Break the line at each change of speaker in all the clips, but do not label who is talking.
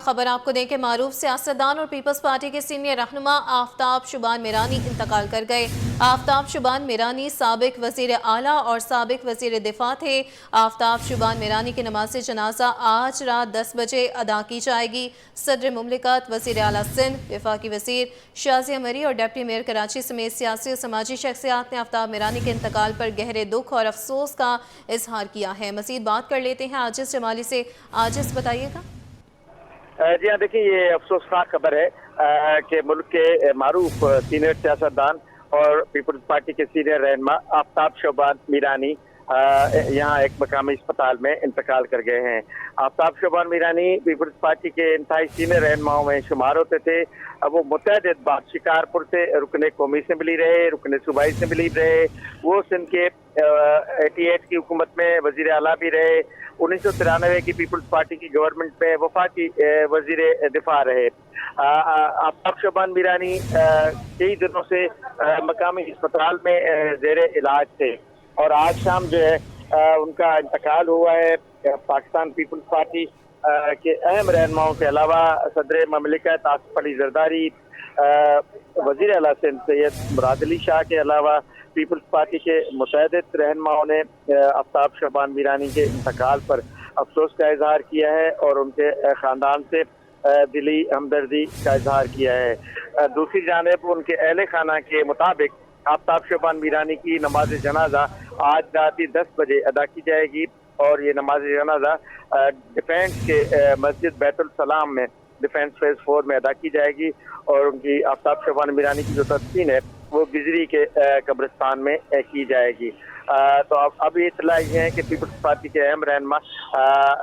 खबर आपको दें कि मारूफ सियासतदान और पीपल्स पार्टी के सीनियर रहनुमा आफ्ताब शुबान मीरानी इंतकाल कर गए। आफ्ताब शुबान मीरानी साबिक वजीर आला और साबिक वजीर दिफा थे। आफ्ताब शुबान मीरानी की नमाज जनाजा आज रात 10 बजे अदा की जाएगी। सदर मुमलिकत, वजीर आला सिंध, वफाकी वजीर शाजिया मरी और डिप्टी मेयर कराची समेत सियासी और समाजी शख्सियात ने आफ्ताब मीरानी के इंतकाल पर गहरे दुख और अफसोस का इजहार किया है। मजीद बात कर लेते हैं आजिज जमाली से। आजिज, बताइएगा।
जी हाँ, देखिए, ये अफसोसनाक खबर है कि मुल्क के मारूफ सीनियर सियासतदान और पीपल्स पार्टी के सीनियर रहनुमा आफ्ताब शुबान मीरानी यहाँ एक मकामी अस्पताल में इंतकाल कर गए हैं। आफ्ताब शुबान मीरानी पीपल्स पार्टी के इंतहाई सीनियर रहनुमाओं में शुमार होते थे। अब वो मुतअद्दिद बार शिकारपुर से रुकने कौमी असम्बली रहे, रुकने सूबाई असम्बली रहे, वो सिंध के 88 की हुकूमत में वजीर आला भी रहे, 1993 की पीपल्स पार्टी की गवर्नमेंट में वफाकी वजीर दिफा रहे। आफ्ताब शुबान मीरानी कई दिनों से मकामी अस्पताल में जेर इलाज थे और आज शाम जो है उनका इंतकाल हुआ है। पाकिस्तान पीपल्स पार्टी के अहम रहनुमाओं के अलावा सदर ममलिकत आसिफ अली जरदारी, वजीर आला सिंध सैयद मुराद अली शाह के अलावा पीपल्स पार्टी के मुतअद्दिद रहनुमाओं ने आफ्ताब शुबान मीरानी के इंतकाल पर अफसोस का इजहार किया है और उनके ख़ानदान से दिली हमदर्दी का इजहार किया है। दूसरी जानिब उनके अहले खाना के मुताबिक आफ्ताब शुबान मीरानी की नमाज जनाजा आज रात 10 बजे अदा की जाएगी और ये नमाज जनाजा डिफेंस के मस्जिद बैतुल सलाम में डिफेंस फेज 4 में अदा की जाएगी और उनकी आफ्ताब शुबान मीरानी की जो तदफीन है वो बिजरी के कब्रिस्तान में की जाएगी। तो अब ये इतला ये है कि पीपल्स पार्टी के अहम रहनुमा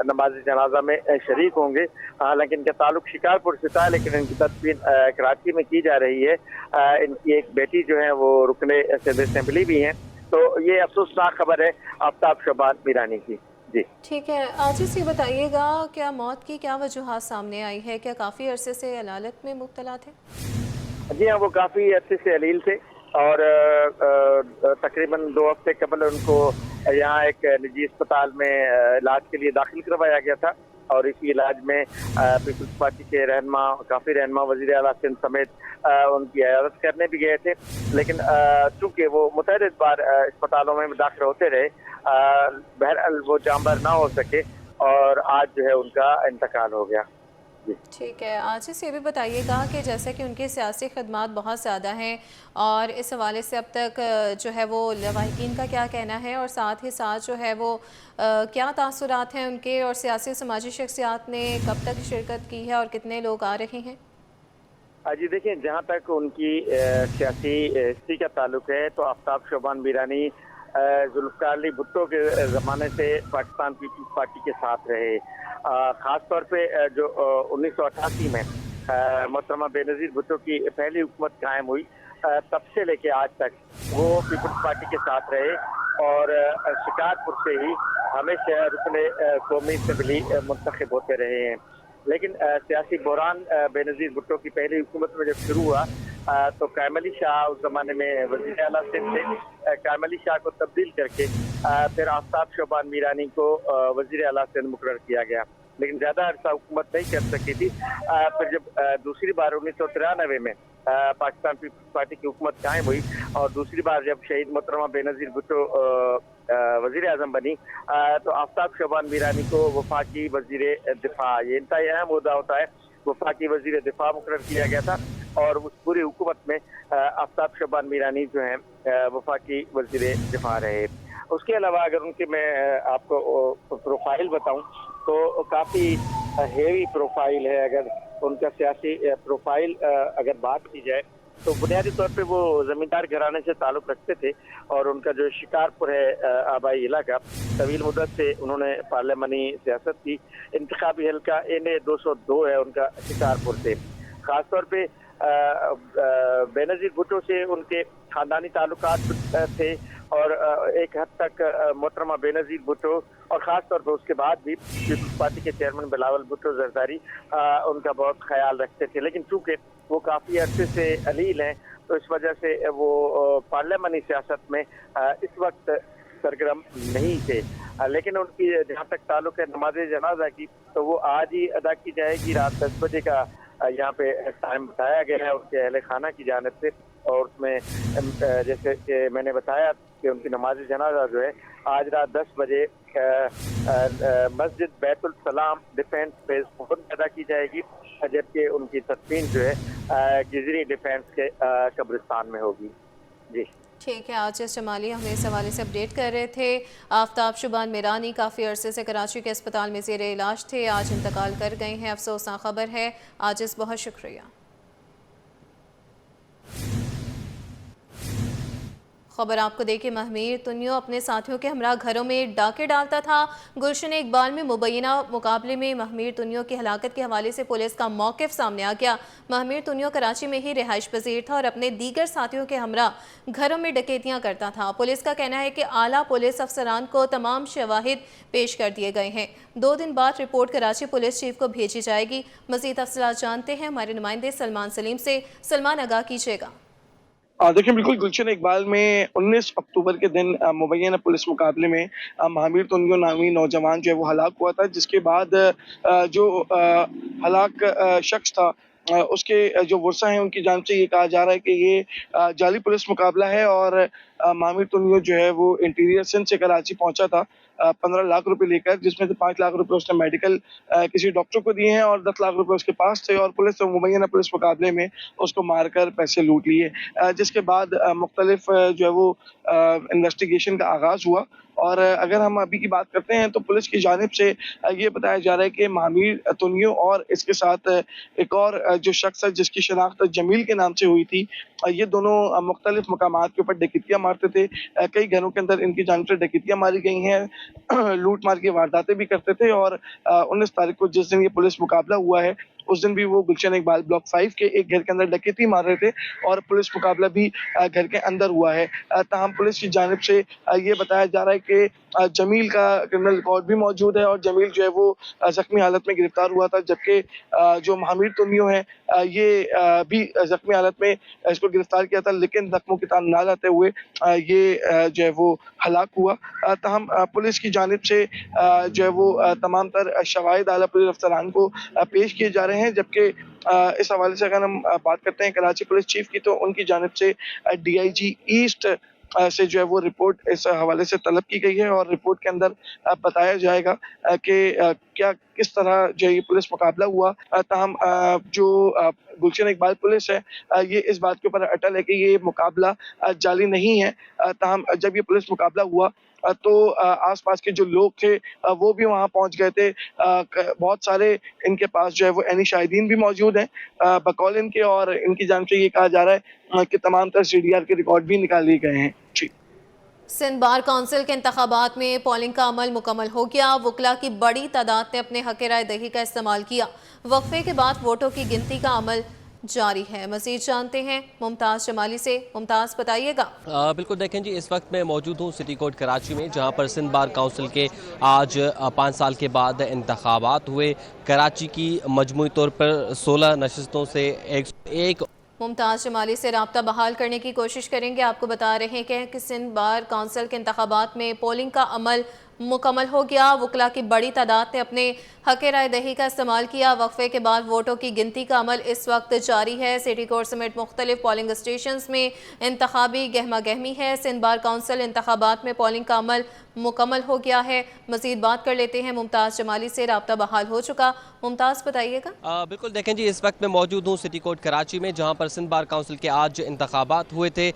नमाज जनाजा में शरीक होंगे। हालांकि इनका ताल्लुक शिकारपुर से था, लेकिन इनकी तदफीन कराची में की जा रही है। इनकी एक बेटी जो है वो रुकने सदर असम्बली भी हैं। तो ये अफसोसनाक खबर है आफ्ताब शुबान मीरानी की। जी
ठीक है, आज इस ये बताइएगा, क्या मौत की क्या वजूहात सामने आई है? क्या काफ़ी अरसे से अलालत में मुब्तला थे?
जी हाँ, वो काफ़ी अच्छे से अलील थे और तकरीबन 2 हफ्ते कबल उनको यहाँ एक निजी अस्पताल में इलाज के लिए दाखिल करवाया गया था और इसी इलाज में पीपल्स पार्टी के रहनुमा, काफ़ी रहनुमा वज़ीर आला सिंध समेत उनकी इयादत करने भी गए थे। लेकिन चूँकि वो मुतअद्दिद बार अस्पतालों में दाखिल होते रहे, बहरहाल वो जामबर ना हो सके और आज जो है उनका इंतकाल हो गया।
ठीक है, आज इस ये भी बताइएगा कि जैसे कि उनकी सियासी खदमात बहुत ज़्यादा हैं और इस हवाले से अब तक जो है वो लवाहिकीन का क्या कहना है और साथ ही साथ जो है वो क्या तासुरात हैं उनके और सियासी समाजी शख्सियात ने कब तक शिरकत की है और कितने लोग आ रहे हैं?
जी देखिए, जहाँ तक उनकी सियासी हिस्ट्री का ताल्लुक है तो आफ्ताब शुबान मीरानी जुल्फ़िकार अली भुट्टो के ज़माने से पाकिस्तान पीपल्स पार्टी के साथ रहे। ख़ास तौर पे जो 1988 में मोहतरमा बेनज़ीर भुट्टो की पहली हुकूमत कायम हुई, तब से लेके आज तक वो पीपल्स पार्टी के साथ रहे और शिकारपुर से ही हमेशा रुकने कौमी असम्बली मुंतखब होते रहे हैं। लेकिन सियासी बहरान बेनज़ीर भुट्टो की पहली हुकूमत में जब शुरू हुआ तो कायम अली शाह उस ज़माने में वज़ीर आला सिंध थे। कायम अली शाह को तब्दील करके फिर आफ्ताब शुबान मीरानी को वज़ीर आला सिंध मुकर्रर किया गया, लेकिन ज़्यादा अरसा हुकूमत नहीं कर सकी थी। फिर जब दूसरी बार 1993 में पाकिस्तान पीपल्स पार्टी की हुकूमत कायम हुई और दूसरी बार जब शहीद मोहतरमा बेनज़ीर भुट्टो वज़ीर आज़म बनी तो आफ्ताब शुबान मीरानी को वफाकी वज़ीर दिफा, ये इंतहाई अहम मुद्दा होता है, वफाकी वज़ीर दिफा मुकर्रर किया गया था और उस पूरी हुकूमत में आफ्ताब शुबान मीरानी जो हैं वफाकी वज़ीर दिफा रहे। उसके अलावा अगर उनकी मैं आपको प्रोफाइल बताऊं तो काफ़ी हेवी प्रोफाइल है। अगर उनका सियासी प्रोफाइल अगर बात की जाए तो बुनियादी तौर पे वो ज़मींदार घराने से ताल्लुक़ रखते थे और उनका जो शिकारपुर है आबाई इलाका, तवील मुद्दत से उन्होंने पार्लियामानी सियासत की। इंतखाबी हल्का NA 202 है उनका शिकारपुर से। ख़ास तौर पे बेनज़ीर भुट्टो से उनके ख़ानदानी ताल्लुकात थे और एक हद तक मोहतरमा बेनज़ीर भुट्टो और ख़ास तौर पर उसके बाद भी पीपल्स पार्टी के चेयरमैन बिलावल भुट्टो जरदारी उनका बहुत ख्याल रखते थे। लेकिन चूँकि वो काफ़ी अरसे से अलील हैं तो इस वजह से वो पार्लियामानी सियासत में इस वक्त सरगर्म नहीं थे। लेकिन उनकी जहाँ तक ताल्लुक है नमाज जनाजा की, तो वो आज ही अदा की जाएगी। रात 10 बजे का यहाँ पे टाइम बताया गया है उनके अहले खाना की जानिब से। और उसमें जैसे कि मैंने बताया कि उनकी नमाज जनाजा जो है आज रात 10 बजे मस्जिद बैतुल सलाम डिफेंस बेस में अदा की जाएगी, जबकि उनकी तदफीन जो है गिजरी डिफेंस के कब्रिस्तान में होगी। जी
ठीक है, आजिज़ जमाली हमें इस हवाले से अपडेट कर रहे थे। आफ्ताब शुबान मिरानी काफ़ी अरसे से कराची के अस्पताल में ज़ेर इलाज थे, आज इंतकाल कर गए हैं। अफसोसनाक खबर है। आजिज़ बहुत शुक्रिया। खबर आपको देखिए, महमीर तुनियो अपने साथियों के हमरा घरों में डाके डालता था। गुलशन इकबाल में मुबैना मुकाबले में महमीर तुनियो की हलाकत के हवाले से पुलिस का मौक़िफ़ सामने आ गया। महमीर तुनियो कराची में ही रिहाइश पजीर था और अपने दीगर साथियों के हमरा घरों में डकैतियाँ करता था। पुलिस का कहना है कि आला पुलिस अफसरान को तमाम शवाहिद पेश कर दिए गए हैं। 2 दिन बाद रिपोर्ट कराची पुलिस चीफ को भेजी जाएगी। मज़ीद तफसीलात जानते हैं हमारे नुमाइंदे सलमान सलीम से। सलमान, आगाह कीजिएगा।
देखिए, बिल्कुल गुलशन इकबाल में 19 अक्टूबर के दिन मुबैना पुलिस मुकाबले में महामीर तुनियो नामी नौजवान जो है वो हलाक हुआ था, जिसके बाद जो हलाक शख्स था उसके जो वर्सा हैं उनकी जानिब से ये कहा जा रहा है कि ये जाली पुलिस मुकाबला है और महामीर तुनियो जो है वो इंटीरियर सिंध से कराची पहुंचा था 15 लाख रुपए लेकर, जिसमें से 5 लाख रुपए उसने मेडिकल किसी डॉक्टर को दिए हैं और 10 लाख रुपए उसके पास थे और पुलिस मुबैना पुलिस मुकाबले में उसको मारकर पैसे लूट लिए। जिसके बाद मुख्तलिफ जो है वो इन्वेस्टिगेशन का आगाज हुआ। और अगर हम अभी की बात करते हैं तो पुलिस की जानिब से ये बताया जा रहा है कि महामीर तुनियो और इसके साथ एक और जो शख्स है जिसकी शनाख्त जमील के नाम से हुई थी, ये दोनों मुख्तलिफ मकामात के ऊपर डकैतियाँ मारते थे। कई घरों के अंदर इनकी जानिब से डकैतियाँ मारी गई हैं, लूट मार की वारदातें भी करते थे। और 19 तारीख को जिस दिन ये पुलिस मुकाबला हुआ है उस दिन भी वो गुलशन इकबाल ब्लॉक 5 के एक घर के अंदर डकैती मार रहे थे और पुलिस मुकाबला भी घर के अंदर हुआ है। ताहम पुलिस की जानिब से ये बताया जा रहा है कि जमील का क्रिमिनल रिकॉर्ड भी मौजूद है और जमील जो है वो जख्मी हालत में गिरफ्तार हुआ था, जबकि जो महामीर तुनियो है ये भी जख्मी हालत में इसको गिरफ्तार किया था, लेकिन जख्मों की तान ना लाते हुए ये जो है वो हलाक हुआ। ताहम पुलिस की जानिब से जो है वो तमाम तर शवाहिद आला पुलिस अफसरान को पेश किए जा रहे हैं। जबकि इस हवाले से अगर हम बात करते हैं कराची पुलिस चीफ की, तो उनकी जानिब से DIG ईस्ट से जो है वो रिपोर्ट इस हवाले से तलब की गई है और रिपोर्ट के अंदर बताया जाएगा कि क्या किस तरह जो ये पुलिस मुकाबला हुआ। ताहम जो गुलशन इकबाल पुलिस है ये इस बात के ऊपर अटल है कि ये मुकाबला जाली नहीं है। ताहम जब ये पुलिस मुकाबला हुआ तो आसपास के जो लोग थे वो भी वहां पहुंच गए थे। बहुत सारे इनके पास जो है वो ऐनी शाहिदीन भी मौजूद हैं बकौल इनके, और इनकी जानिब से ये कहा जा रहा है कि तमाम तर CDR के रिकॉर्ड भी निकाल लिए गए हैं। जी,
सिंध बार काउंसिल के इंतखाबात में पोलिंग का अमल मुकम्मल हो गया। वकला की बड़ी तादाद ने अपने हक राय दही का इस्तेमाल किया। वक्फे के बाद वोटों की गिनती का अमल जारी है। मज़ीद जानते हैं मुमताज़ जमाली से। मुमताज़, बताइएगा।
बिल्कुल, देखें जी, इस वक्त मैं मौजूद हूँ सिटी कोर्ट कराची में, जहाँ पर सिंध बार काउंसिल के आज 5 साल के बाद इंतखाबात हुए। कराची की मजमूई तौर पर 16 नशिस्तों से 101
मुमताज़ जमाली से रब्ता बहाल करने की कोशिश करेंगे। आपको बता रहे हैं कि सिंध बार काउंसिल के इंतखाबात में पोलिंग का अमल मुकम्मल हो गया। वकला की बड़ी तादाद ने अपने हक राय दही का इस्तेमाल किया। वक्फे के बाद वोटों की गिनती का अमल इस वक्त जारी है। सिटी कोर्ट समेत मुख्तलिफ पोलिंग स्टेशन में इंतखाबी गहमा गहमी है। सिंध बार काउंसिल इंतखाबात में पोलिंग का अमल मुकम्मल हो गया है। मज़ीद बात कर लेते हैं मुमताज़ जमाली से। रब्ता बहाल हो चुका। मुमताज़, बताइएगा।
बिल्कुल, देखें जी, इस वक्त मैं मौजूद हूँ सिटी कोर्ट कराची में, जहाँ पर सिंध बार काउंसिल के आज इंतखाबात हुए थे।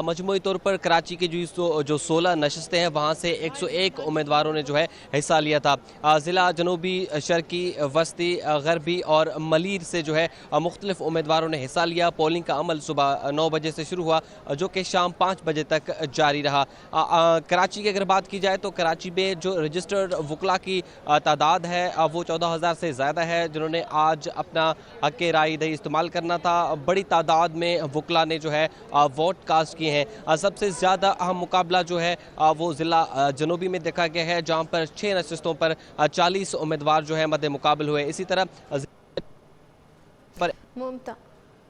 मजमूई तौर पर कराची की जो 16 नशिस्तें हैं वहाँ से 101 उम्मीदवारों ने जो है हिस्सा लिया था। ज़िला जनूबी शर्की वस्ती गरबी और मलीर से जो है मुख्तलिफ उम्मीदवारों ने हिस्सा लिया। पोलिंग का अमल सुबह 9 बजे से शुरू हुआ जो कि शाम 5 बजे तक जारी रहा। कराची की अगर बात की जाए तो कराची में जो रजिस्टर्ड वकला की तादाद है वो 14,000 से ज़्यादा है, जिन्होंने आज अपना हक राय दही इस्तेमाल करना था। बड़ी तादाद में वकला ने जो है वोट कास्ट किए हैं। सबसे ज़्यादा अहम मुकाबला जो है वो ज़िला जनूबी में देखा गया है, जहाँ पर 6 नशिस्तों पर 40 उम्मीदवार जो है मद्दे मुकाबल हुए। इसी तरह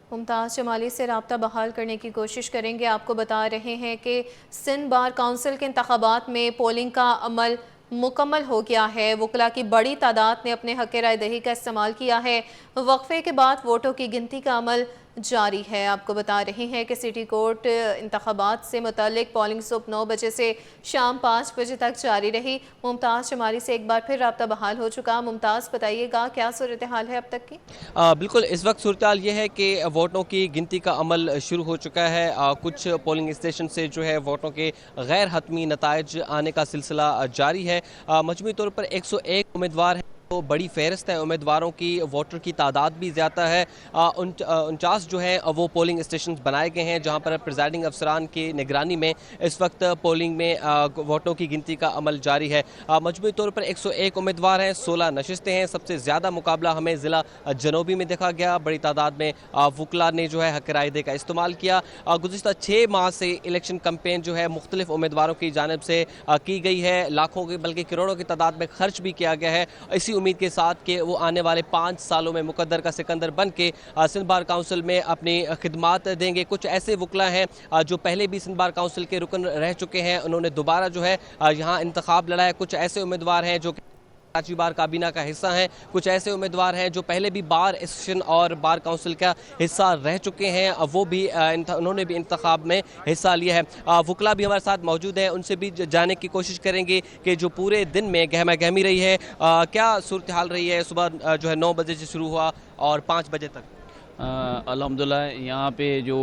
मुमताज़ जमाली से रब्ता बहाल करने की कोशिश करेंगे। आपको बता रहे हैं कि सिंध बार काउंसिल के इंतखाबात में पोलिंग का अमल मुकम्मल हो गया है। वकला की बड़ी तादाद ने अपने हक़ राय दही का इस्तेमाल किया है। वक्फे के बाद वोटों की गिनती का अमल जारी है। आपको बता रहे हैं कि सिटी कोर्ट इंतखाबात से मुतालिक पोलिंग सुबह 9 बजे से शाम 5 बजे तक जारी रही। मुमताज़ जमाली से एक बार फिर रब्ता बहाल हो चुका। मुमताज़, बताइएगा क्या सूरत हाल है अब तक की?
बिल्कुल, इस वक्त सूरत हाल ये है कि वोटों की गिनती का अमल शुरू हो चुका है। कुछ पोलिंग स्टेशन से जो है वोटों के गैर हतमी नताइज आने का सिलसिला जारी है। मजमूई तौर पर 101 उम्मीदवार हैं, तो बड़ी फहरिस्त है उम्मीदवारों की। वोटर की तादाद भी ज़्यादा है। 49 जो है वो पोलिंग स्टेशन बनाए गए हैं जहां पर प्रिजाइडिंग अफसरान की निगरानी में इस वक्त पोलिंग में वोटों की गिनती का अमल जारी है। मजमूई तौर पर 101 उम्मीदवार हैं, 16 नशिस्तें हैं। सबसे ज़्यादा मुकाबला हमें ज़िला जनूबी में देखा गया। बड़ी तादाद में वकला ने जो है हक़ राय दे का इस्तेमाल किया। गुज़िश्ता 6 माह से इलेक्शन कैंपेन जो है मुख्तलिफ उम्मीदवारों की जानिब से की गई है। लाखों की बल्कि करोड़ों की तादाद में खर्च भी किया गया है, इसी उम्मीद के साथ कि वो आने वाले 5 सालों में मुकद्दर का सिकंदर बन के सिंध बार काउंसिल में अपनी खिदमात देंगे। कुछ ऐसे वकला हैं जो पहले भी सिंध बार काउंसिल के रुकन रह चुके हैं, उन्होंने दोबारा जो है यहाँ इंतखाब लड़ा है। कुछ ऐसे उम्मीदवार हैं जो कराची बार काबीना का हिस्सा हैं। कुछ ऐसे उम्मीदवार हैं जो पहले भी बार एसोसिएशन और बार काउंसिल का हिस्सा रह चुके हैं, वो भी उन्होंने भी इंतखाब में हिस्सा लिया है। वकला भी हमारे साथ मौजूद हैं, उनसे भी जाने की कोशिश करेंगे कि जो पूरे दिन में गहमा गहमी रही है, क्या सूरत हाल रही है। सुबह जो है 9 बजे से शुरू हुआ और 5 बजे तक।
अल्हम्दुलिल्लाह यहाँ पे जो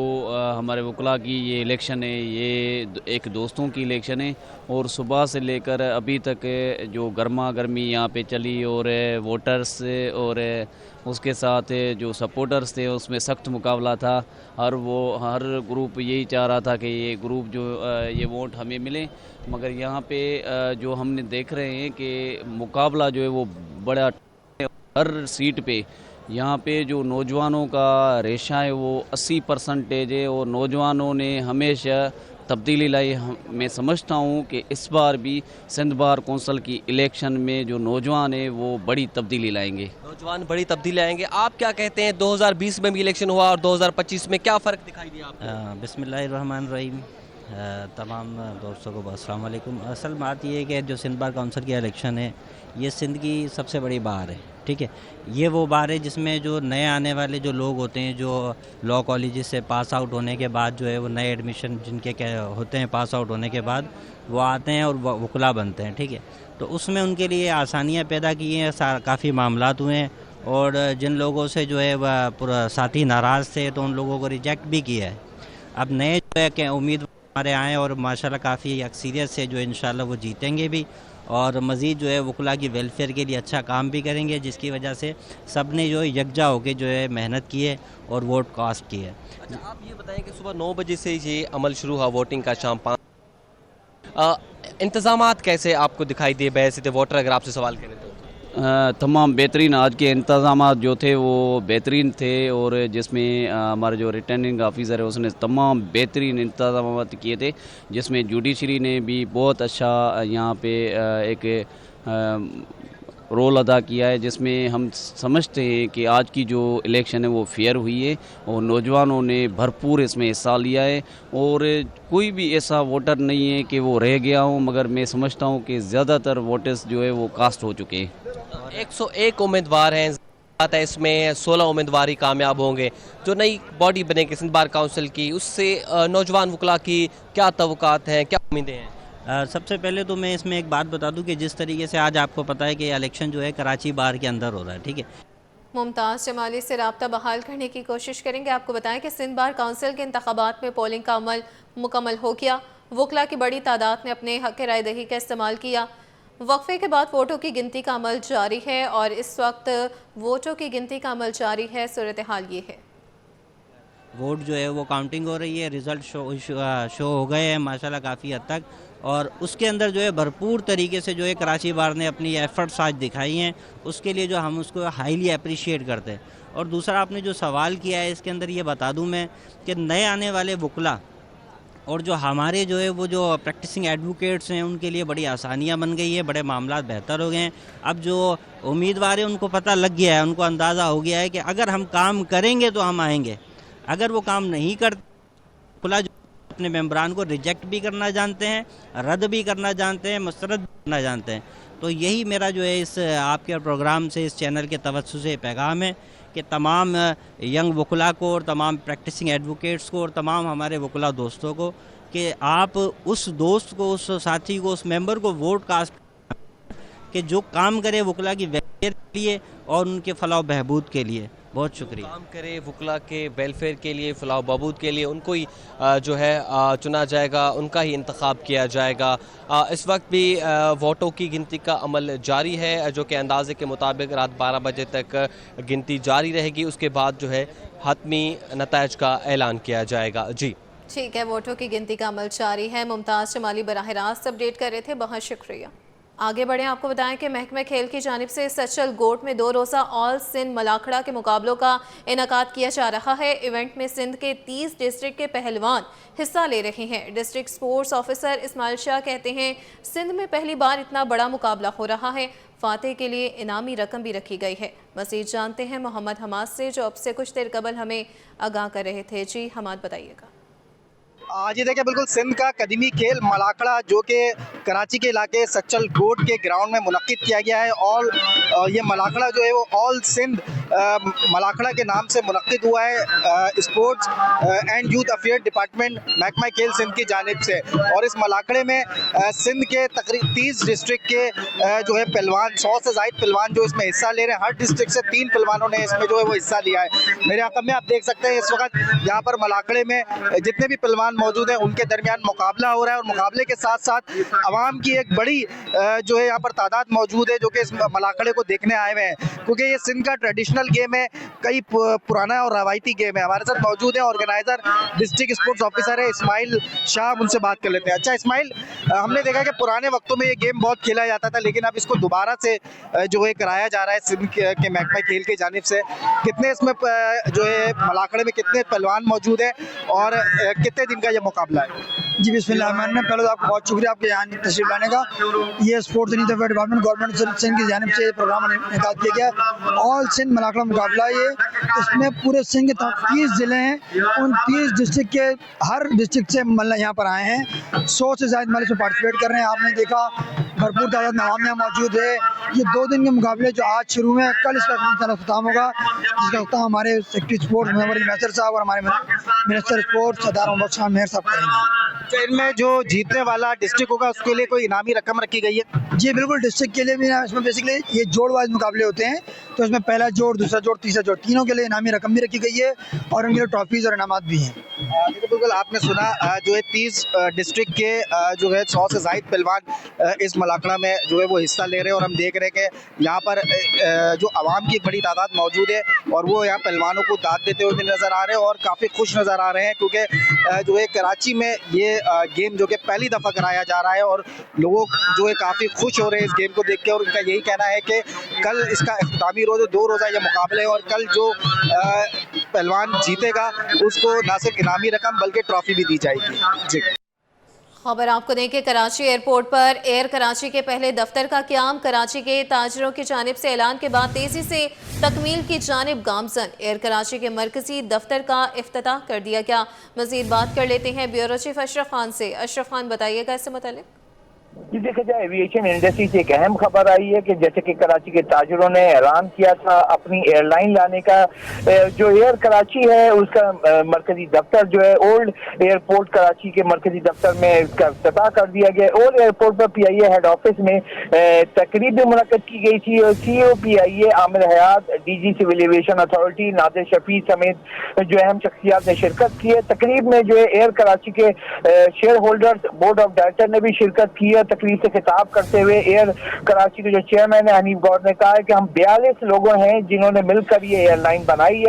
हमारे वकला की ये इलेक्शन है, ये एक दोस्तों की इलेक्शन है और सुबह से लेकर अभी तक जो गर्मा गर्मी यहाँ पे चली और वोटर्स और उसके साथ जो सपोर्टर्स थे उसमें सख्त मुकाबला था। हर ग्रुप यही चाह रहा था कि ये ग्रुप जो ये वोट हमें मिले, मगर यहाँ पे जो हमने देख रहे हैं कि मुकाबला जो है वो बड़ा हर सीट पे यहाँ पे जो नौजवानों का रेशा है वो 80% है और नौजवानों ने हमेशा तब्दीली लाई। मैं समझता हूँ कि इस बार भी सिंध बार कौंसिल की इलेक्शन में जो नौजवान है वो बड़ी तब्दीली लाएंगे।
नौजवान बड़ी तब्दीली लाएंगे। आप क्या कहते हैं, 2020 में भी इलेक्शन हुआ और 2025 में क्या फ़र्क दिखाई दिया आपको?
बिस्मिल्लाहिर्रहमानिर्रहीम। तमाम दोस्तों को अस्सलाम वालेकुम। असल बात ये है कि जो सिंध बार काउंसिल की इलेक्शन है ये सिंध की सबसे बड़ी बार है, ठीक है। ये वो बार है जिसमें जो नए आने वाले जो लोग होते हैं, जो लॉ कॉलेज से पास आउट होने के बाद जो है वो नए एडमिशन जिनके क्या होते हैं पास आउट होने के बाद वो आते हैं और वकला बनते हैं, ठीक है। तो उसमें उनके लिए आसानियाँ पैदा की हैं, काफ़ी मामलात हुए हैं और जिन लोगों से जो है वह पूरा साथी नाराज़ थे तो उन लोगों को रिजेक्ट भी किया है। अब नए जो है कि उम्मीदवार हमारे आए और माशाल्लाह काफ़ी अक्सरियत से जो इंशाल्लाह वो जीतेंगे भी और मज़ीद जो है वकला की वेलफेयर के लिए अच्छा काम भी करेंगे, जिसकी वजह से सब ने जो यकजा होकर जो है मेहनत की है और वोट कास्ट की है।
अच्छा, आप ये बताएं कि सुबह 9 बजे से ये अमल शुरू हुआ वोटिंग का, शाम 5। इंतज़ामात कैसे आपको दिखाई दिए बहैसियत वोटर, अगर आपसे सवाल करें तो?
तमाम बेहतरीन आज के इंतज़ामात जो थे वो बेहतरीन थे और जिसमें हमारे जो रिटर्निंग ऑफिसर है उसने तमाम बेहतरीन इंतज़ामात किए थे, जिसमें जुडिशरी ने भी बहुत अच्छा यहाँ पे एक रोल अदा किया है, जिसमें हम समझते हैं कि आज की जो इलेक्शन है वो फेयर हुई है और नौजवानों ने भरपूर इसमें हिस्सा लिया है और कोई भी ऐसा वोटर नहीं है कि वो रह गया हो, मगर मैं समझता हूँ कि ज़्यादातर वोटर्स जो है वो कास्ट हो चुके हैं।
101 उम्मीदवार हैं, बात है इसमें 16 उम्मीदवार ही कामयाब होंगे। जो नई बॉडी बनेगी सिंध बार काउंसिल की, उससे नौजवान वकला की क्या तवक्कात हैं, क्या उम्मीदें हैं?
सबसे पहले तो मैं इसमें एक बात बता दूं कि जिस तरीके से आज आपको पता है कि इलेक्शन जो है कराची बार के अंदर हो रहा है, ठीक है।
मुमताज़ जमाली से रब्ता बहाल करने की कोशिश करेंगे। आपको बताएं कि सिंध बार काउंसिल के इंतखाबात में पोलिंग का अमल मुकम्मल हो गया। वकला की बड़ी तादाद ने अपने हक़ राय दही का इस्तेमाल किया। वक्फे के बाद वोटों की गिनती का अमल जारी है और इस वक्त वोटों की गिनती का अमल जारी है। सूरत हाल ये है,
वोट जो है वो काउंटिंग हो रही है, रिज़ल्ट शो हो गए हैं माशाल्लाह काफ़ी हद तक और उसके अंदर जो है भरपूर तरीके से जो है कराची बार ने अपनी एफ़र्ट्स आज दिखाई हैं, उसके लिए जो हम उसको हाईली अप्रिशिएट करते हैं। और दूसरा आपने जो सवाल किया है इसके अंदर ये बता दूं मैं कि नए आने वाले वकला और जो हमारे जो है वो जो प्रैक्टिसिंग एडवोकेट्स हैं उनके लिए बड़ी आसानियां बन गई है, बड़े मामला बेहतर हो गए हैं। अब जो उम्मीदवार हैं उनको पता लग गया है, उनको अंदाज़ा हो गया है कि अगर हम काम करेंगे तो हम आएंगे, अगर वो काम नहीं करते, वकला जो अपने मेम्बरान को रिजेक्ट भी करना जानते हैं, रद्द भी करना जानते हैं, मुस्तरद भी करना जानते हैं। तो यही मेरा जो है इस आपके प्रोग्राम से, इस चैनल के तवज्जुह से पैगाम है कि तमाम यंग वकला को और तमाम प्रैक्टिसिंग एडवोकेट्स को और तमाम हमारे वकला दोस्तों को कि आप उस दोस्त को, उस साथी को, उस मेंबर को वोट कास्ट कि जो काम करे वकला की वेलफेयर के लिए और उनके फलाह बहबूद के लिए। बहुत शुक्रिया।
काम करे वकला के वेलफेयर के लिए, फलाह बहबूद के लिए, उनको ही जो है चुना जाएगा, उनका ही इंतखाब किया जाएगा। इस वक्त भी वोटों की गिनती का अमल जारी है, जो कि अंदाजे के मुताबिक रात 12 बजे तक गिनती जारी रहेगी। उसके बाद जो है हतमी नताइज का ऐलान किया जाएगा। जी
ठीक है, वोटों की गिनती का अमल जारी है। मुमताज़ जमाली बराह रास्त अपडेट कर रहे थे, बहुत शुक्रिया। आगे बढ़े, आपको बताएं कि महकमे खेल की जानिब से सचल गोट में 2 रोज़ा ऑल सिंध मलाखड़ा के मुकाबलों का इनेकाद किया जा रहा है। इवेंट में सिंध के 30 डिस्ट्रिक्ट के पहलवान हिस्सा ले रहे हैं। District sports officer Ismail Shah कहते हैं सिंध में पहली बार इतना बड़ा मुकाबला हो रहा है। फातेह के लिए इनामी रकम भी रखी गई है। मज़ीद जानते हैं मोहम्मद हमाद से, जो अब से कुछ देर कबल हमें आगाह कर रहे थे। जी हमाद, बताइएगा।
जी देखिए, बिल्कुल सिंध का कदीमी खेल मलाखड़ा जो कि कराची के इलाके सच्चल गोट के ग्राउंड में मुनक्किद किया गया है। और ये मलाखड़ा जो है वो ऑल सिंध मलाखड़ा के नाम से मुनक्किद हुआ है sports and youth affair department महकमा खेल सिंध की जानिब से। और इस मलाखड़े में सिंध के तकरीबन 30 डिस्ट्रिक्ट के जो है पहलवान, 100 से ज़ायद पहलवान जो इसमें हिस्सा ले रहे हैं। हर डिस्ट्रिक्ट से 3 पहलवानों ने इसमें जो है वो हिस्सा लिया है। मेरे आकम में आप देख सकते हैं इस वक्त यहाँ पर मलाखड़े में जितने भी पहलवान मौजूद हैं उनके दरमियान मुकाबला हो रहा है। और मुकाबले के साथ साथ आवाम की एक बड़ी जो है यहाँ पर तादाद मौजूद है जो कि इस मलाखड़े को देखने आए हुए हैं, क्योंकि ये सिंध का ट्रेडिशनल गेम है, कई पुराना और रवायती गेम है। हमारे साथ मौजूद है ऑर्गेनाइजर डिस्ट्रिक्ट स्पोर्ट्स ऑफिसर है इस्माइल शाह, उनसे बात कर लेते हैं। अच्छा इस्माइल, हमने देखा कि पुराने वक्तों में ये गेम बहुत खेला जाता था, लेकिन अब इसको दोबारा से जो है कराया जा रहा है सिंध के महकमा खेल की जानिब से। कितने इसमें जो है मलाखड़े में कितने पहलवान मौजूद हैं और कितने दिन का ये मुकाबला है?
जी बिस्मिल्लाह, पहले तो आपको बहुत शुक्रिया आपके यहाँ तशरीफ लाने का। ये sports and youth affair department government Sindh की जानिब से ये प्रोग्राम इनेकाद किया गया। ऑल सिंध मलाखड़ा मुकाबला ये, इसमें पूरे सिंध के 30 ज़िले हैं, उन 30 डिस्ट्रिक्ट के हर डिस्ट्रिक्ट से मतलब यहाँ पर आए हैं। 100 से ज़्यादा मतलब इसमें पार्टिसिपेट कर रहे हैं। आपने देखा भरपूर तादाद में आवाम यहाँ मौजूद है। ये 2 दिन के मुकाबले जो आज शुरू हुए हैं, कल इसका अख्ताम होगा, जिसका अख्ताम हमारे सेक्रेटरी स्पोर्ट्स मैसर साहब और हमारे मिनिस्टर स्पोर्ट्स सरदार मोहम्मद शाह मेहर साहब करेंगे।
तो इनमें जो जीतने वाला डिस्ट्रिक्ट होगा उसके लिए कोई इनामी रकम रखी गई है?
जी बिल्कुल, डिस्ट्रिक्ट के लिए भी इसमें बेसिकली ये जोड़ वाइज मुकाबले होते हैं, तो इसमें पहला जोड़, दूसरा जोड़, तीसरा जोड़, तीनों के लिए इनामी रकम भी रखी गई है और उनके लिए ट्रॉफीज और इनामात भी हैं।
बिल्कुल, आपने सुना जो है 30 डिस्ट्रिक्ट के जो है 100 से ज़ायद पहलवान इस मलाखड़ा में जो है वो हिस्सा ले रहे हैं। और हम देख रहे हैं कि यहाँ पर जो आवाम की एक बड़ी तादाद मौजूद है और वो यहाँ पहलवानों को दाद देते हुए भी नज़र आ रहे हैं और काफ़ी खुश नज़र आ रहे हैं, क्योंकि जो है कराची में ये गेम जो कि पहली दफ़ा कराया जा रहा है और लोग जो है काफ़ी खुश हो रहे हैं इस गेम को देख के। और उनका यही कहना है कि कल इसका इख्तितामी रोज़ 2 रोज़ा ये मुकाबले है और कल जो पहलवान जीतेगा उसको ना सिर्फ इनामी रकम बल्कि ट्रॉफी भी दी जाएगी। जी
खबर आपको दें कि कराची एयरपोर्ट पर एयर कराची के पहले दफ्तर का क़याम कराची के ताजरों की जानिब से ऐलान के बाद तेज़ी से तकमील की जानिब गामजन। एयर कराची के मरकजी दफ्तर का इफ्तिताह कर दिया गया। मज़ीद बात कर लेते हैं ब्यूरो चीफ अशरफ खान से। अशरफ खान, बताइएगा इससे मुताल्लिक़।
जी देखा जाए, एविएशन इंडस्ट्री से एक अहम खबर आई है कि जैसे कि कराची के ताजरों ने ऐलान किया था अपनी एयरलाइन लाने का। जो एयर कराची है उसका मरकजी दफ्तर जो है ओल्ड एयरपोर्ट कराची के मरकजी दफ्तर में इसका इफ्तिताह कर दिया गया। ओल्ड एयरपोर्ट पर PIA हेड ऑफिस में तकरीब भी मुनक्कद की गई थी और CEO PIA Amir Hayat, DG civil aviation authority Nadir Shafi समेत जो अहम शख्सियात ने शिरकत की है। तकरीब में जो है एयर कराची के share holders, board of director ने भी शिरकत की है। तकरीब से खिताब करते हुए एयर कराची के जो चेयरमैन है हनीफ गौर ने कहा है कि हम 42 लोगों हैं जिन्होंने मिलकर ये एयरलाइन बनाई है।